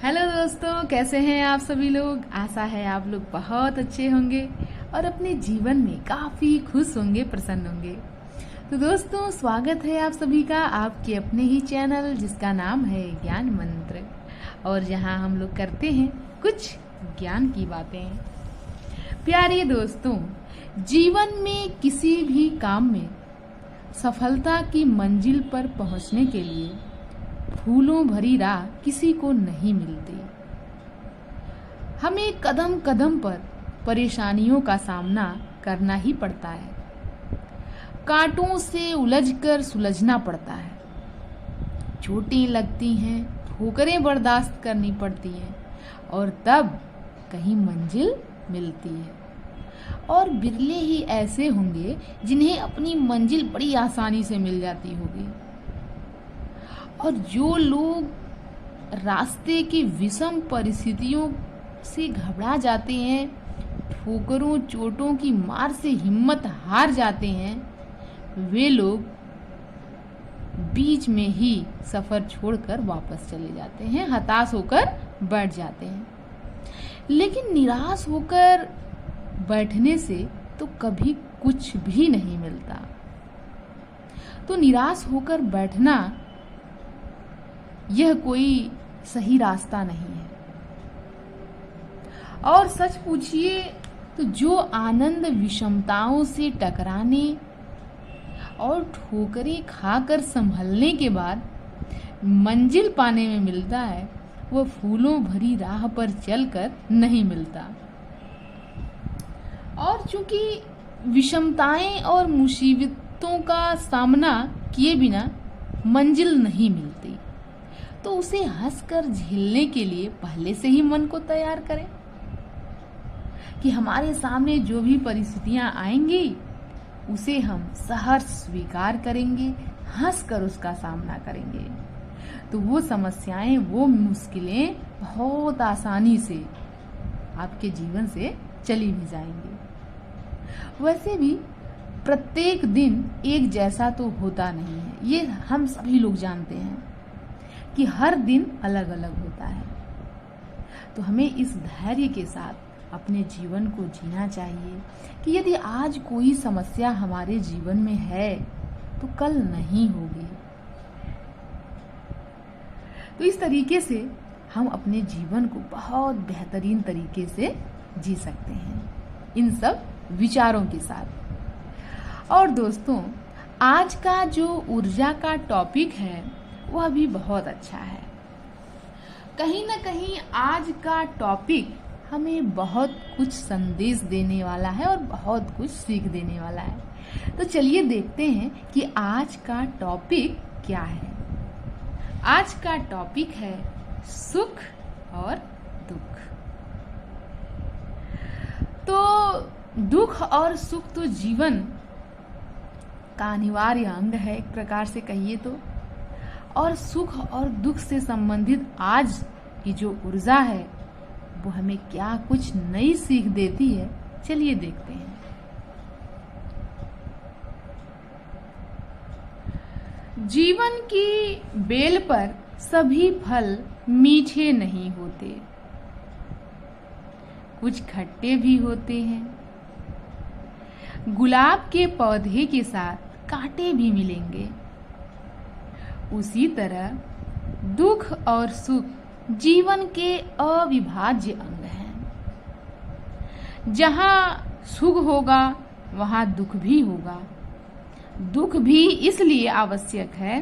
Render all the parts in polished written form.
Hello दोस्तों, कैसे हैं आप सभी लोग। आशा है आप लोग बहुत अच्छे होंगे और अपने जीवन में काफ़ी खुश होंगे, प्रसन्न होंगे। तो दोस्तों, स्वागत है आप सभी का आपके अपने ही चैनल जिसका नाम है ज्ञान मंत्र, और जहां हम लोग करते हैं कुछ ज्ञान की बातें। प्यारे दोस्तों, जीवन में किसी भी काम में सफलता की मंजिल पर पहुंचने के लिए फूलों भरी राह किसी को नहीं मिलती। हमें कदम कदम पर परेशानियों का सामना करना ही पड़ता है। कांटों से उलझकर सुलझना पड़ता है। चोटें लगती हैं, ठोकरें बर्दाश्त करनी पड़ती हैं, और तब कहीं मंजिल मिलती है। और बिरले ही ऐसे होंगे जिन्हें अपनी मंजिल बड़ी आसानी से मिल जाती होगी। और जो लोग रास्ते की विषम परिस्थितियों से घबरा जाते हैं, ठोकरों चोटों की मार से हिम्मत हार जाते हैं, वे लोग बीच में ही सफर छोड़कर वापस चले जाते हैं, हताश होकर बैठ जाते हैं। लेकिन निराश होकर बैठने से तो कभी कुछ भी नहीं मिलता। तो निराश होकर बैठना यह कोई सही रास्ता नहीं है। और सच पूछिए तो जो आनंद विषमताओं से टकराने और ठोकरें खाकर संभलने के बाद मंजिल पाने में मिलता है, वह फूलों भरी राह पर चलकर नहीं मिलता। और चूंकि विषमताएं और मुसीबतों का सामना किए बिना मंजिल नहीं मिलती, तो उसे हंसकर झेलने के लिए पहले से ही मन को तैयार करें कि हमारे सामने जो भी परिस्थितियां आएंगी उसे हम सहर्ष स्वीकार करेंगे, हंसकर उसका सामना करेंगे। तो वो समस्याएं, वो मुश्किलें बहुत आसानी से आपके जीवन से चली भी जाएंगी। वैसे भी प्रत्येक दिन एक जैसा तो होता नहीं है, ये हम सभी लोग जानते हैं कि हर दिन अलग अलग होता है। तो हमें इस धैर्य के साथ अपने जीवन को जीना चाहिए कि यदि आज कोई समस्या हमारे जीवन में है तो कल नहीं होगी। तो इस तरीके से हम अपने जीवन को बहुत बेहतरीन तरीके से जी सकते हैं, इन सब विचारों के साथ। और दोस्तों, आज का जो ऊर्जा का टॉपिक है वह भी बहुत अच्छा है। कहीं ना कहीं आज का टॉपिक हमें बहुत कुछ संदेश देने वाला है और बहुत कुछ सीख देने वाला है। तो चलिए देखते हैं कि आज का टॉपिक क्या है। आज का टॉपिक है सुख और दुख। तो दुख और सुख तो जीवन का अनिवार्य अंग है, एक प्रकार से कहिए तो। और सुख और दुख से संबंधित आज की जो ऊर्जा है वो हमें क्या कुछ नई सीख देती है, चलिए देखते हैं। जीवन की बेल पर सभी फल मीठे नहीं होते, कुछ खट्टे भी होते हैं। गुलाब के पौधे के साथ कांटे भी मिलेंगे। उसी तरह दुख और सुख जीवन के अविभाज्य अंग हैं। जहां सुख होगा वहां दुख भी होगा। दुख भी इसलिए आवश्यक है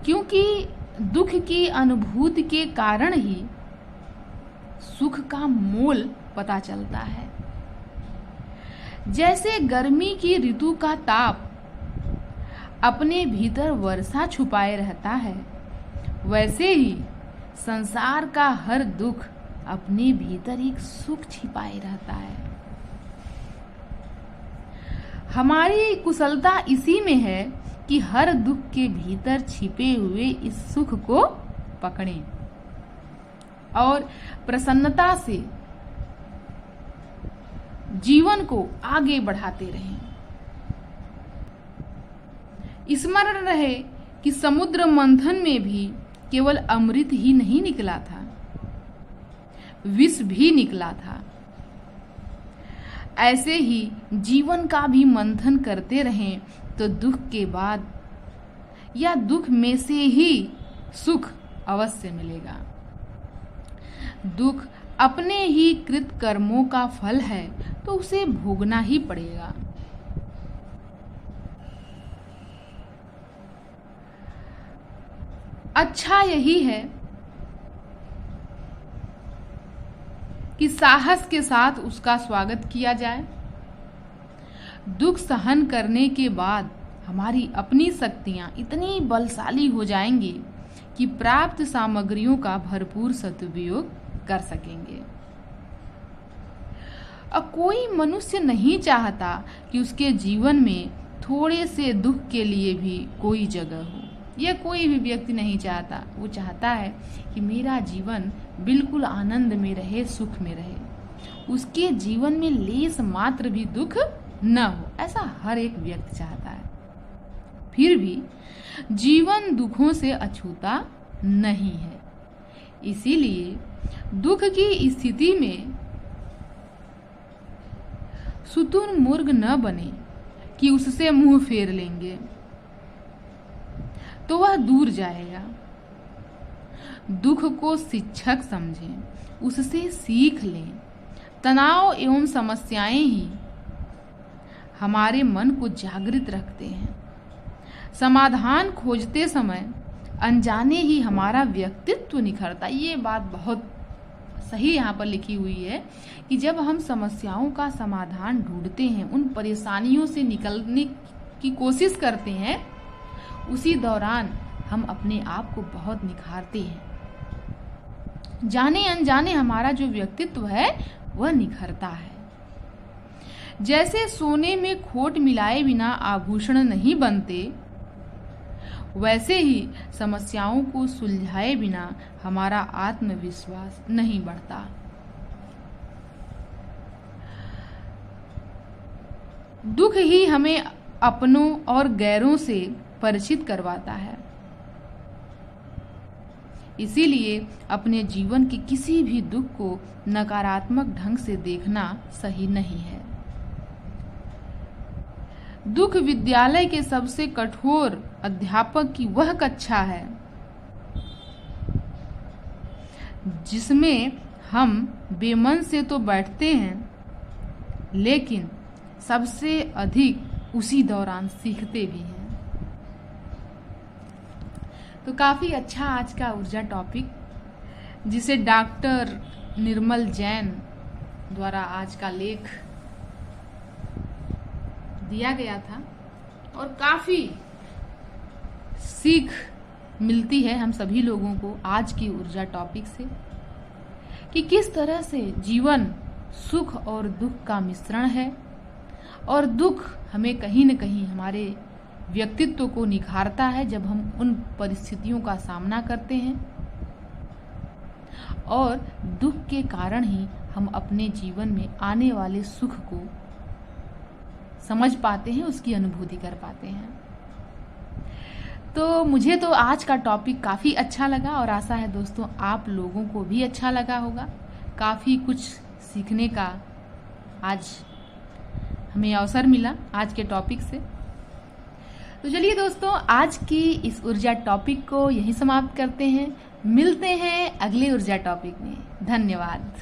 क्योंकि दुख की अनुभूति के कारण ही सुख का मोल पता चलता है। जैसे गर्मी की ऋतु का ताप अपने भीतर वर्षा छुपाए रहता है, वैसे ही संसार का हर दुख अपने भीतर एक सुख छिपाए रहता है। हमारी कुशलता इसी में है कि हर दुख के भीतर छिपे हुए इस सुख को पकड़ें और प्रसन्नता से जीवन को आगे बढ़ाते रहें। स्मरण रहे कि समुद्र मंथन में भी केवल अमृत ही नहीं निकला था, विष भी निकला था। ऐसे ही जीवन का भी मंथन करते रहें तो दुख के बाद या दुख में से ही सुख अवश्य मिलेगा। दुख अपने ही कृत कर्मों का फल है तो उसे भोगना ही पड़ेगा। अच्छा यही है कि साहस के साथ उसका स्वागत किया जाए। दुख सहन करने के बाद हमारी अपनी शक्तियां इतनी बलशाली हो जाएंगी कि प्राप्त सामग्रियों का भरपूर सदुपयोग कर सकेंगे। अब कोई मनुष्य नहीं चाहता कि उसके जीवन में थोड़े से दुख के लिए भी कोई जगह हो। यह कोई भी व्यक्ति नहीं चाहता। वो चाहता है कि मेरा जीवन बिल्कुल आनंद में रहे, सुख में रहे, उसके जीवन में लेस मात्र भी दुख न हो। ऐसा हर एक व्यक्ति चाहता है। फिर भी जीवन दुखों से अछूता नहीं है। इसीलिए दुख की स्थिति में शुतुरमुर्ग न बने कि उससे मुंह फेर लेंगे तो वह दूर जाएगा। दुख को शिक्षक समझें, उससे सीख लें। तनाव एवं समस्याएं ही हमारे मन को जागृत रखते हैं। समाधान खोजते समय अनजाने ही हमारा व्यक्तित्व निखरता। ये बात बहुत सही यहाँ पर लिखी हुई है कि जब हम समस्याओं का समाधान ढूंढते हैं, उन परेशानियों से निकलने की कोशिश करते हैं, उसी दौरान हम अपने आप को बहुत निखारते हैं। जाने अनजाने हमारा जो व्यक्तित्व है वह निखरता है। जैसे सोने में खोट मिलाए बिना आभूषण नहीं बनते, वैसे ही समस्याओं को सुलझाए बिना हमारा आत्मविश्वास नहीं बढ़ता। दुख ही हमें अपनों और गैरों से परिचित करवाता है। इसीलिए अपने जीवन के किसी भी दुख को नकारात्मक ढंग से देखना सही नहीं है। दुख विद्यालय के सबसे कठोर अध्यापक की वह कक्षा है जिसमें हम बेमन से तो बैठते हैं, लेकिन सबसे अधिक उसी दौरान सीखते भी हैं। तो काफी अच्छा आज का ऊर्जा टॉपिक, जिसे डॉक्टर निर्मल जैन द्वारा आज का लेख दिया गया था, और काफी सीख मिलती है हम सभी लोगों को आज की ऊर्जा टॉपिक से कि किस तरह से जीवन सुख और दुख का मिश्रण है, और दुख हमें कहीं न कहीं हमारे व्यक्तित्व को निखारता है जब हम उन परिस्थितियों का सामना करते हैं, और दुख के कारण ही हम अपने जीवन में आने वाले सुख को समझ पाते हैं, उसकी अनुभूति कर पाते हैं। तो मुझे तो आज का टॉपिक काफ़ी अच्छा लगा, और आशा है दोस्तों आप लोगों को भी अच्छा लगा होगा। काफ़ी कुछ सीखने का आज हमें अवसर मिला आज के टॉपिक से। तो चलिए दोस्तों, आज की इस ऊर्जा टॉपिक को यहीं समाप्त करते हैं। मिलते हैं अगले ऊर्जा टॉपिक में। धन्यवाद।